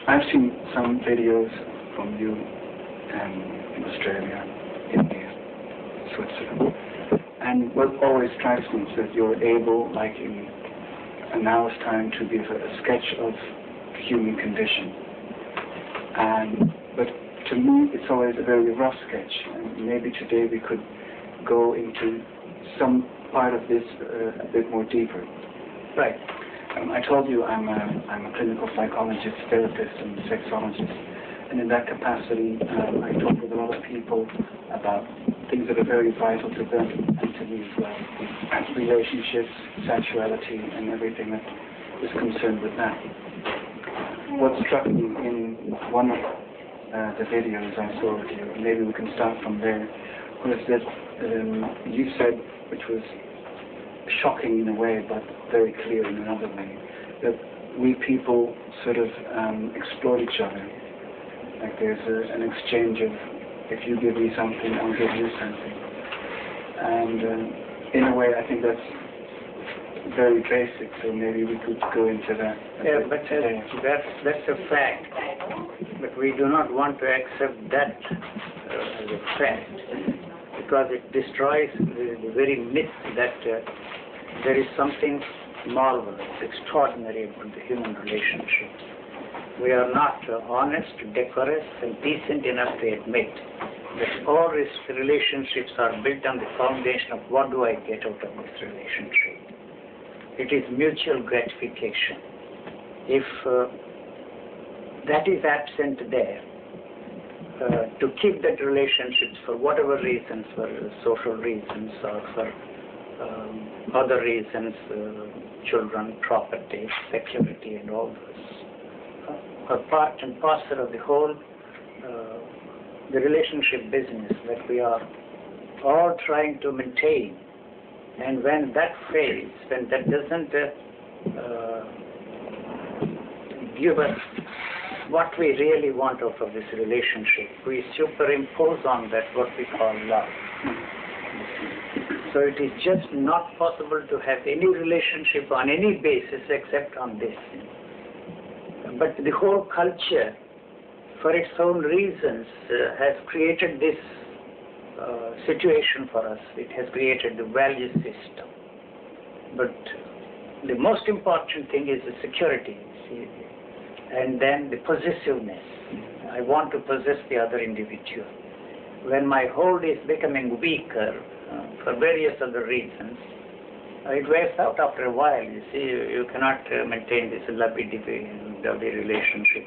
I've seen some videos from you in Australia, India, Switzerland, and what always strikes me is that you're able, like in an hour's time, to give a sketch of the human condition. But to me, it's always a very rough sketch, and maybe today we could go into some part of this a bit more deeper. Right. I told you I'm a clinical psychologist, therapist, and sexologist, and in that capacity, I talk with a lot of people about things that are very vital to them and to me as well: relationships, sexuality, and everything that is concerned with that. What struck me in one of the videos I saw with you, and maybe we can start from there, was that you said, which was shocking in a way, but very clear in another way, that we people sort of exploit each other. Like there's an exchange of, if you give me something, I'll give you something. And in a way, I think that's very basic, so maybe we could go into that. Yeah, but that's a fact. But we do not want to accept that as a fact, because it destroys the very myth that there is something marvelous, extraordinary about the human relationship. We are not honest, decorous, and decent enough to admit that all relationships are built on the foundation of what do I get out of this relationship. It is mutual gratification. If that is absent there, to keep that relationships for whatever reasons, for social reasons or for other reasons, children, property, security, and all those, are part and parcel of the whole the relationship business that we are all trying to maintain. And when that fails, when that doesn't give us what we really want out of this relationship, we superimpose on that what we call love. So it is just not possible to have any relationship on any basis except on this. But the whole culture, for its own reasons, has created this situation for us. It has created the value system. But the most important thing is the security, see, and then the possessiveness. I want to possess the other individual. When my hold is becoming weaker for various other reasons, it wears out after a while. You see, you cannot maintain this lovey-dovey relationship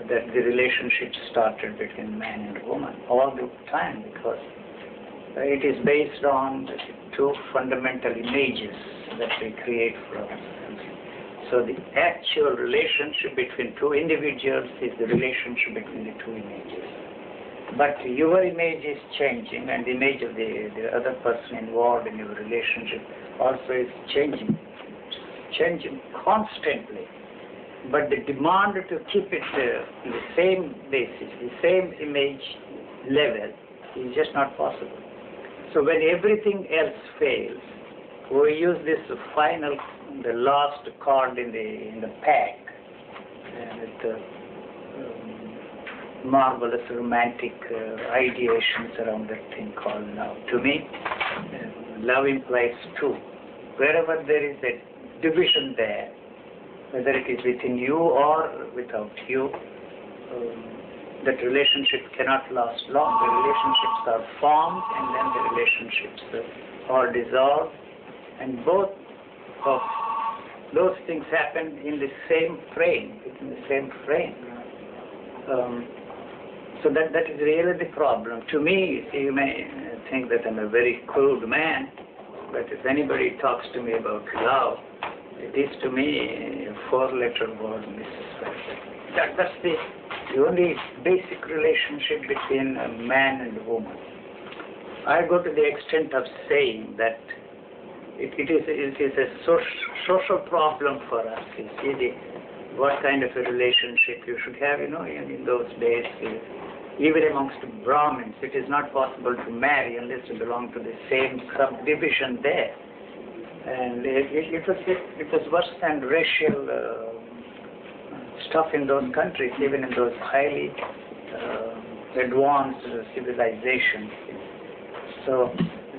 that the relationship started between man and woman all the time, because it is based on two fundamental images that we create for ourselves. So the actual relationship between two individuals is the relationship between the two images. But your image is changing, and the image of the other person involved in your relationship also is changing constantly. But the demand to keep it in the same basis, the same image level, is just not possible. So when everything else fails, we use this final, the last card in the pack, with marvelous romantic ideations around that thing called love. To me, love implies two. Wherever there is a division there, whether it is within you or without you, that relationship cannot last long. The relationships are formed, and then the relationships are dissolved, and both of those things happen in the same frame, within the same frame. So that is really the problem. To me, you may think that I'm a very crude man, but if anybody talks to me about love, it is to me a four-letter word, Mrs. That's the only basic relationship between a man and a woman. I go to the extent of saying that it is a social problem for us. You see, what kind of a relationship you should have, in those days. Even amongst Brahmins, it is not possible to marry unless you belong to the same subdivision there. And it was worse than racial stuff in those countries, even in those highly advanced civilizations. So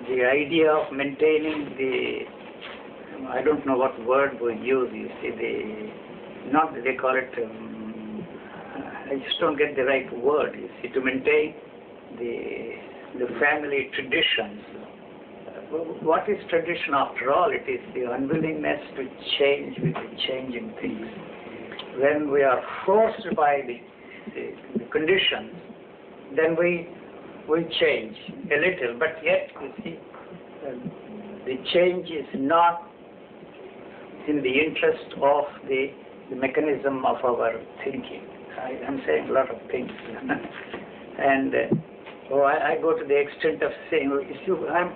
the idea of maintaining the, I don't know what word we use, you see, not that they call it, I just don't get the right word, you see, to maintain the family traditions. What is tradition after all? It is the unwillingness to change with the changing things. When we are forced by the conditions, then we change a little, but yet, you see, the change is not in the interest of the mechanism of our thinking. I'm saying a lot of things. And I go to the extent of saying,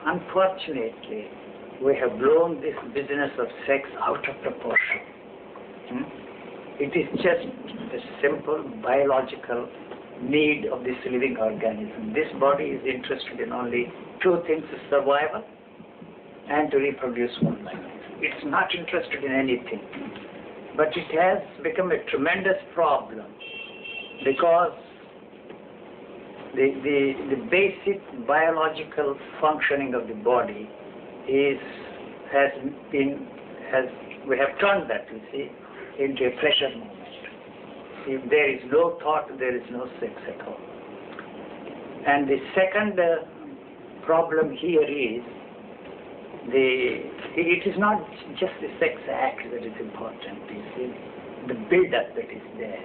unfortunately, we have blown this business of sex out of proportion. It is just a simple biological need of this living organism. This body is interested in only two things: survival and to reproduce one life. It's not interested in anything. But it has become a tremendous problem because the basic biological functioning of the body we have turned that, you see, into a pleasure moment. If there is no thought, there is no sex at all. And the second problem here is it is not just the sex act that is important, you see. The build-up that is there,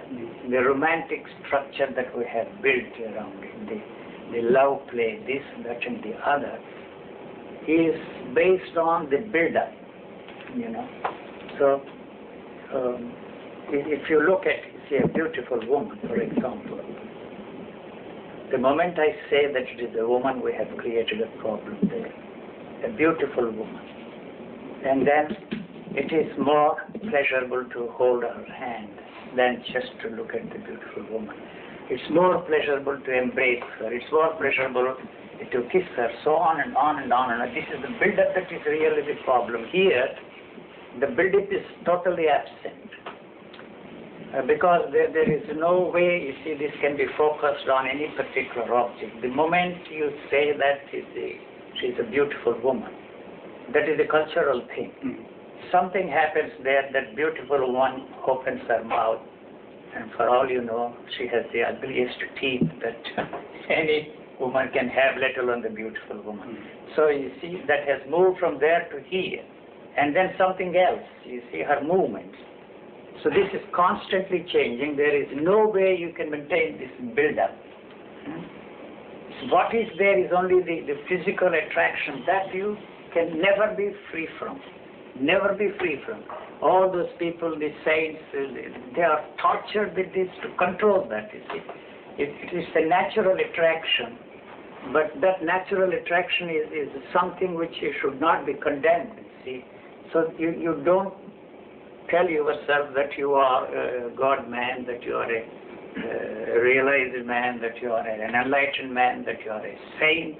the romantic structure that we have built around it, the love play, this, that, and the other, is based on the build-up, you know. So, if you look at, say, a beautiful woman, for example, the moment I say that it is a woman, we have created a problem there. A beautiful woman. And then it is more pleasurable to hold her hand than just to look at the beautiful woman. It's more pleasurable to embrace her. It's more pleasurable to kiss her, so on and on and on. And this is the build-up that is really the problem. Here, the build-up is totally absent. Because there is no way, you see, this can be focused on any particular object. The moment you say that she's a beautiful woman, that is a cultural thing. Something happens there, that beautiful one opens her mouth, and for all you know, she has the ugliest teeth that any woman can have, let alone the beautiful woman. So you see, that has moved from there to here, and then something else, you see, her movements. So this is constantly changing. There is no way you can maintain this build-up. What is there is only the physical attraction that you can never be free from. Never be free from. All those people, the saints, they are tortured with this to control that, you see. It is a natural attraction, but that natural attraction is something which should not be condemned, you see. So you don't tell yourself that you are a God man, that you are a realized man, that you are an enlightened man, that you are a saint,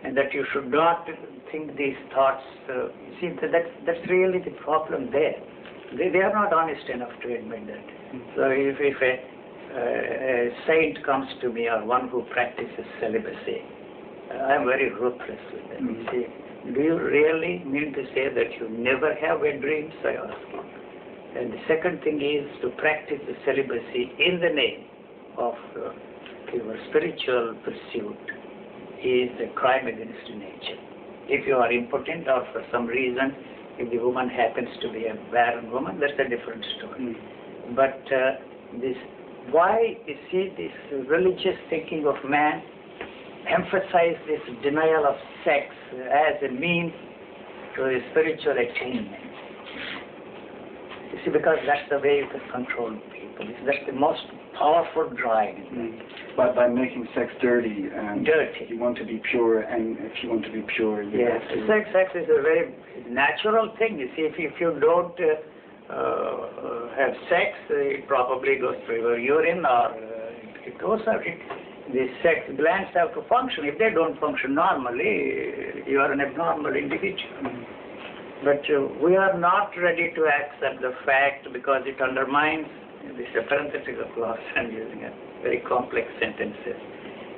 and that you should not think these thoughts. You see, that's really the problem there. They are not honest enough to admit that. So if a saint comes to me, or one who practices celibacy, I'm very ruthless with them. You see, do you really mean to say that you never have wet dreams? I ask you. And the second thing is to practice the celibacy in the name of your spiritual pursuit is a crime against nature. If you are impotent, or for some reason, if the woman happens to be a barren woman, that's a different story. But why, you see, this religious thinking of man emphasize this denial of sex as a means to a spiritual attainment? You see, because that's the way you can control people. That's the most powerful drive. By making sex dirty. Dirty. You want to be pure, and if you want to be pure, you yes, have to... sex is a very natural thing. You see, if you don't have sex, it probably goes through your urine, or it goes out. The sex glands have to function. If they don't function normally, you are an abnormal individual. But we are not ready to accept the fact, because it undermines this is a parenthetical clause, I'm using a very complex sentences.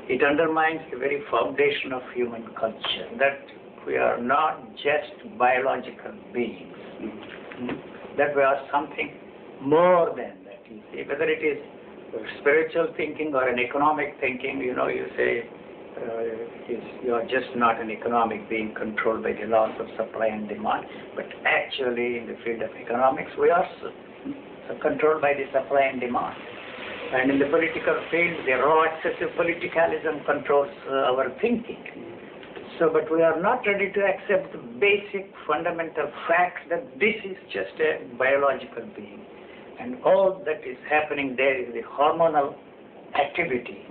It undermines the very foundation of human culture, that we are not just biological beings, that we are something more than that. You see, whether it is spiritual thinking or an economic thinking, you know, you say you are just not an economic being controlled by the laws of supply and demand, but actually in the field of economics we are controlled by the supply and demand. And in the political field, the raw excessive politicalism controls our thinking. So, but we are not ready to accept the basic fundamental fact that this is just a biological being. And all that is happening there is the hormonal activity.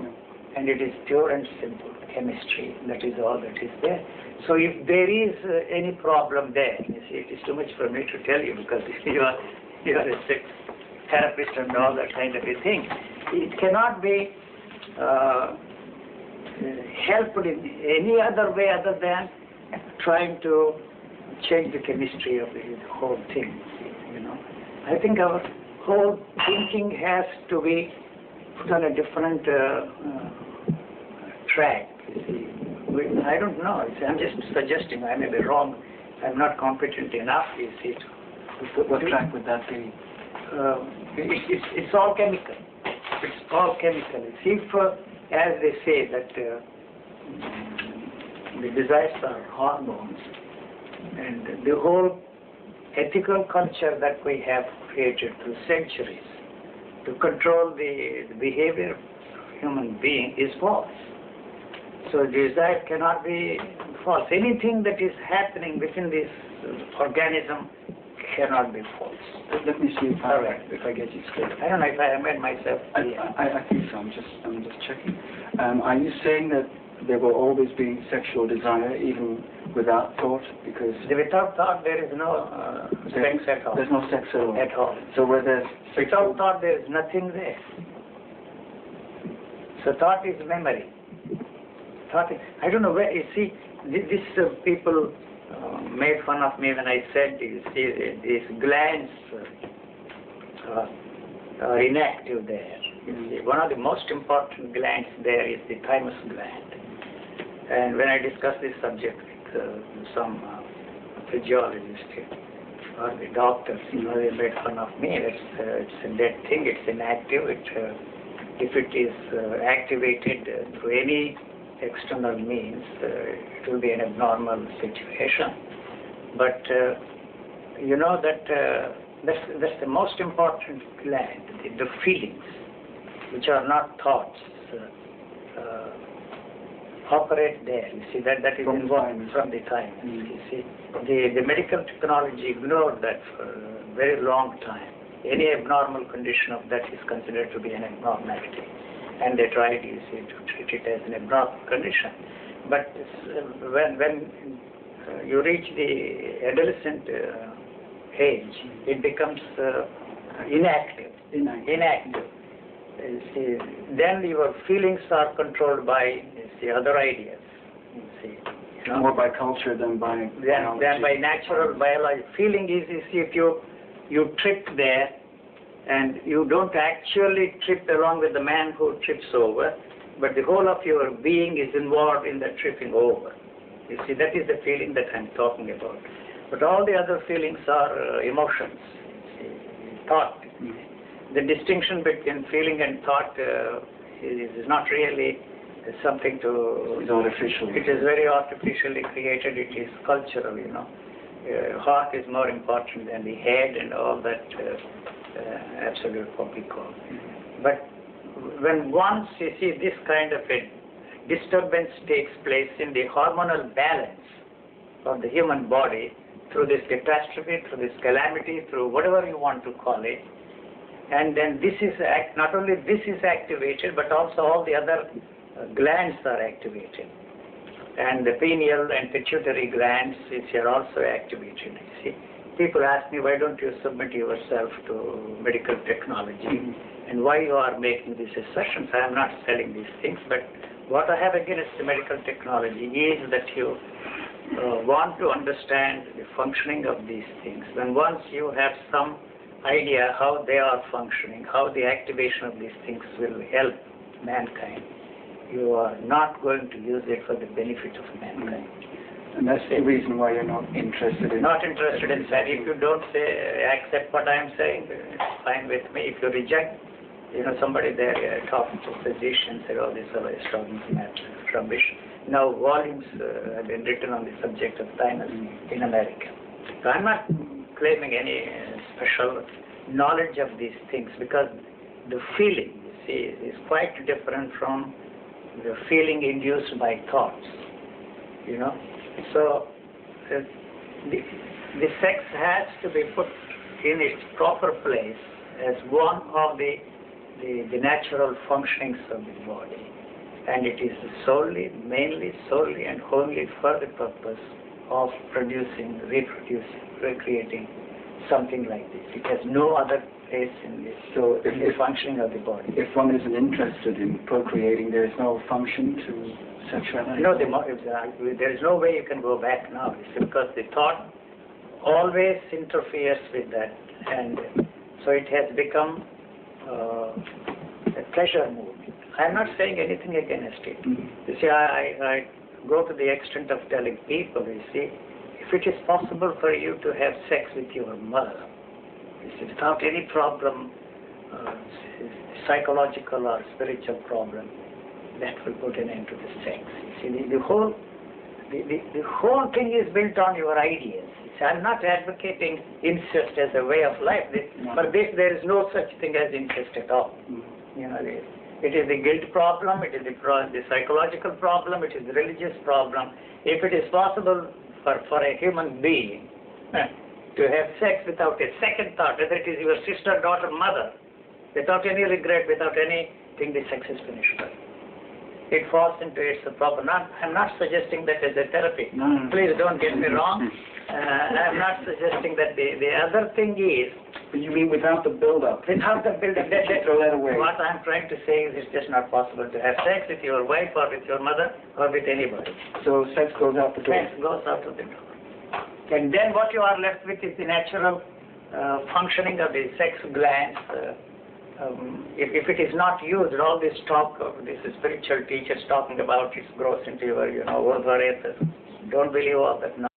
And it is pure and simple chemistry. That is all that is there. So if there is any problem there, you see, it is too much for me to tell you because you are a sex therapist and all that kind of a thing. It cannot be helped in any other way other than trying to change the chemistry of the whole thing. You know, I think our whole thinking has to be put on a different track. You see, I don't know. I'm just suggesting. I may be wrong. I'm not competent enough. You see. What track would that be? It's all chemical. It's all chemical. If, as they say, that the desires are hormones, and the whole ethical culture that we have created through centuries to control the behavior of human being is false. So desire cannot be false. Anything that is happening within this organism cannot be false. Let me see if I get you straight. I don't know if I made myself clear. I think so. I'm just checking. Are you saying that there will always be sexual desire even without thought? Because without thought there is no sex at all. There's no sex at all. At all. So where there's without thought there is nothing there. So thought is memory. Thought is, I don't know where you see this people made fun of me when I said these glands are inactive there. You see, one of the most important glands there is the thymus gland. And when I discuss this subject with some physiologists or the doctors, you know, they made fun of me. It's a dead thing. It's inactive. If it is activated through any external means, it will be an abnormal situation. But you know that that's the most important gland, the feelings, which are not thoughts, operate there. You see, that is involved from the time. You see, the medical technology ignored that for a very long time. Any abnormal condition of that is considered to be an abnormality. And they tried, you see, to treat it as an abnormal condition. But when you reach the adolescent age, it becomes inactive. You see, then your feelings are controlled by other ideas. You see, you know? More by culture than by biology. Than by natural biology. Feeling is, you see, if you trip there, and you don't actually trip along with the man who trips over, but the whole of your being is involved in the tripping over. You see, that is the feeling that I'm talking about. But all the other feelings are emotions, thought. The distinction between feeling and thought is not really something to... It's artificial. It is very artificially created. It is cultural, you know. Heart is more important than the head and all that absolute what we call. But when once you see this kind of a disturbance takes place in the hormonal balance of the human body through this catastrophe, through this calamity, through whatever you want to call it, and then this is not only this is activated, but also all the other glands are activated. And the pineal and pituitary glands are also activated. You see, people ask me, why don't you submit yourself to medical technology? And why you are making these assertions? I am not selling these things, but what I have against the medical technology is that you want to understand the functioning of these things. When once you have some idea how they are functioning, how the activation of these things will help mankind, you are not going to use it for the benefit of mankind. And that's the reason why you're not interested in... Not interested in that. If you don't accept what I'm saying, it's fine with me. If you reject, somebody there talking to physicians, said, oh, this fellow is talking rubbish. Now, volumes have been written on the subject of thymus in America. So I'm not claiming any special knowledge of these things, because the feeling, you see, is quite different from the feeling induced by thoughts, So, the sex has to be put in its proper place as one of the natural functionings of the body. And it is mainly, solely and wholly for the purpose of producing, reproducing, recreating something like this. It has no other place in this. So, in the functioning of the body. If one isn't interested in procreating, there is no function to sexuality? No, there is no way you can go back now, because the thought always interferes with that, and so it has become a pleasure movement. I'm not saying anything against it. You see, I go to the extent of telling people, if it is possible for you to have sex with your mother, without any problem, psychological or spiritual problem, that will put an end to the sex. You see, the whole thing is built on your ideas. See, I'm not advocating incest as a way of life. For this, there is no such thing as incest at all. It is the guilt problem, it is the psychological problem, it is the religious problem. If it is possible for a human being to have sex without a second thought, whether it is your sister, daughter, mother, without any regret, without anything, the sex is finished. It falls into its proper. I'm not suggesting that as a therapy. No. Please don't get me wrong. I'm not suggesting that. The other thing is... But you mean without the build-up? Without the build-up. Throw that away. What I'm trying to say is it's just not possible to have sex with your wife or with your mother or with anybody. So sex goes out the door? Sex goes out of the door. And then what you are left with is the natural functioning of the sex glands. If it is not used, all this talk of these spiritual teachers talking about it grows into your, Don't believe all that nonsense.